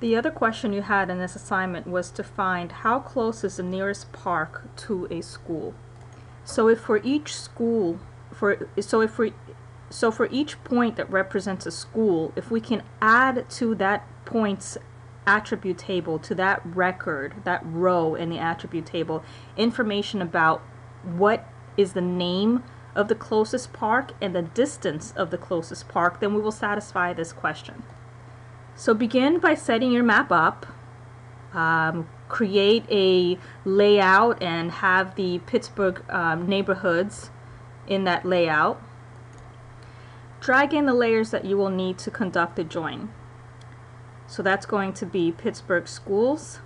The other question you had in this assignment was to find how close is the nearest park to a school. So if for each school, for each point that represents a school, if we can add to that point's attribute table, to that record, that row in the attribute table, information about what is the name of the closest park and the distance of the closest park, then we will satisfy this question. So begin by setting your map up, create a layout and have the Pittsburgh neighborhoods in that layout. Drag in the layers that you will need to conduct a join. So that's going to be Pittsburgh schools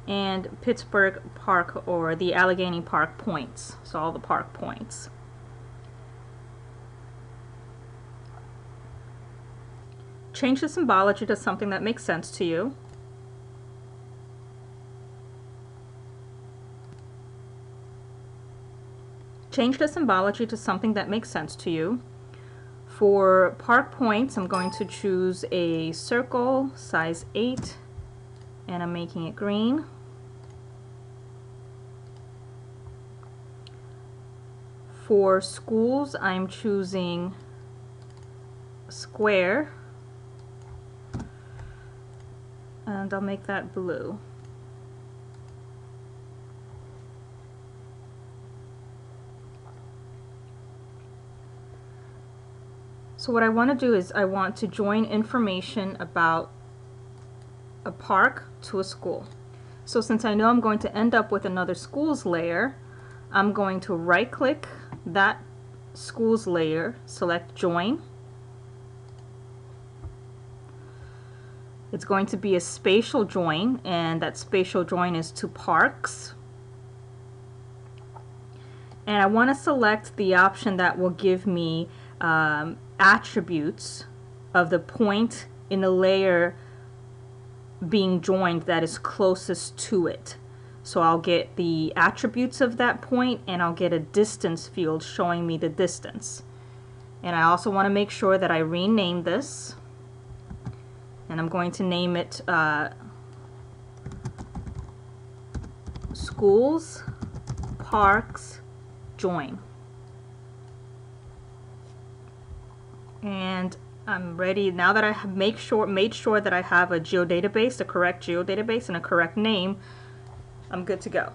and Pittsburgh Park, or the Allegheny Park points, so all the park points. Change the symbology to something that makes sense to you. Change the symbology to something that makes sense to you. For park points, I'm going to choose a circle, size 8, and I'm making it green. For schools, I'm choosing a square, and I'll make that blue. So what I want to do is I want to join information about a park to a school. So since I know I'm going to end up with another schools layer, I'm going to right click that schools layer, select join. It's going to be a spatial join, and that spatial join is to parks. And I want to select the option that will give me attributes of the point in the layer being joined that is closest to it. So I'll get the attributes of that point, and I'll get a distance field showing me the distance. And I also want to make sure that I rename this, and I'm going to name it schools parks join. And I'm ready now that I have made sure that I have a geodatabase, the correct geodatabase, and a correct name. I'm good to go.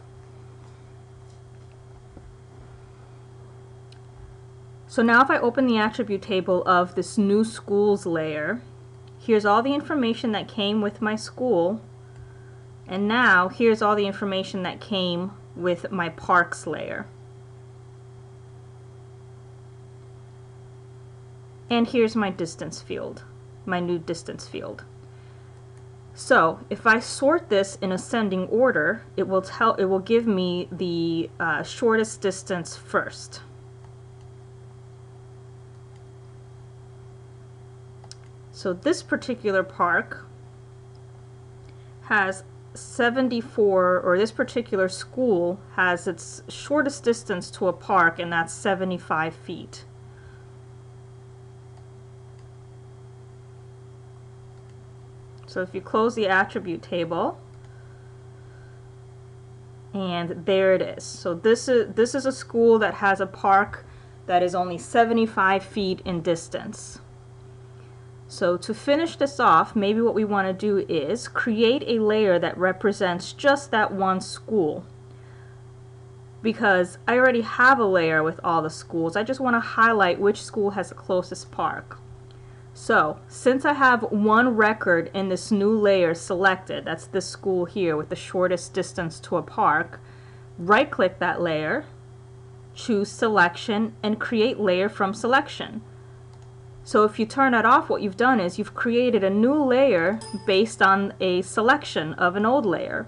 So now if I open the attribute table of this new schools layer, here's all the information that came with my school, and now here's all the information that came with my parks layer. And here's my distance field, my new distance field. So if I sort this in ascending order, it will give me the shortest distance first. So this particular park has 74, or this particular school has its shortest distance to a park, and that's 75 feet. So if you close the attribute table, and there it is. So this is a school that has a park that is only 75 feet in distance. So to finish this off, maybe what we want to do is create a layer that represents just that one school. Because I already have a layer with all the schools, I just want to highlight which school has the closest park. So since I have one record in this new layer selected, that's this school here with the shortest distance to a park, right click that layer, choose selection, and create layer from selection. So if you turn it off, what you've done is you've created a new layer based on a selection of an old layer.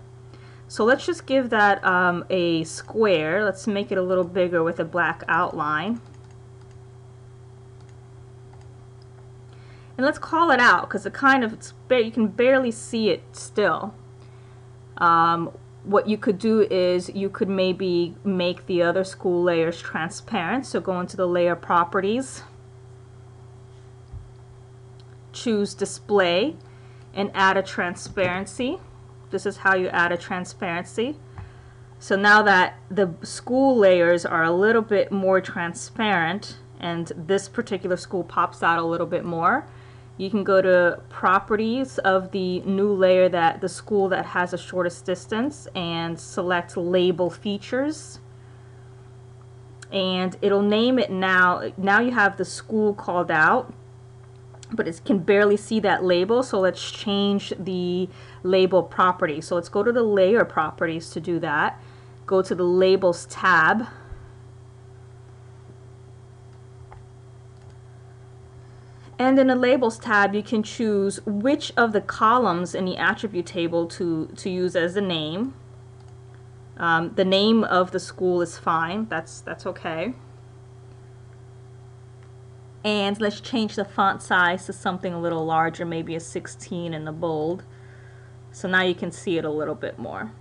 So let's just give that a square. Let's make it a little bigger with a black outline. And let's call it out, because you can barely see it still. What you could do is you could maybe make the other school layers transparent. So go into the layer properties, choose display, and add a transparency. This is how you add a transparency. So now that the school layers are a little bit more transparent and this particular school pops out a little bit more, you can go to properties of the new layer, that the school that has the shortest distance, and select label features. And it'll name it now. Now you have the school called out, but it can barely see that label. So let's change the label property. So let's go to the layer properties to do that. Go to the labels tab. And in the labels tab, you can choose which of the columns in the attribute table to use as the name. The name of the school is fine. That's okay. And let's change the font size to something a little larger, maybe a 16 in the bold. So now you can see it a little bit more.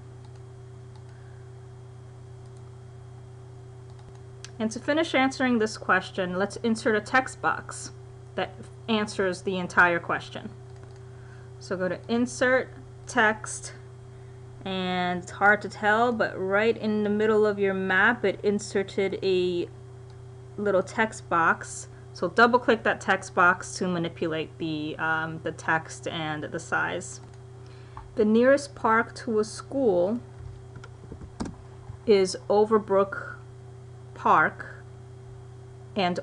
And to finish answering this question, let's insert a text box that answers the entire question. So go to Insert, Text, and it's hard to tell, but right in the middle of your map it inserted a little text box. So double click that text box to manipulate the text and the size. The nearest park to a school is Overbrook Park and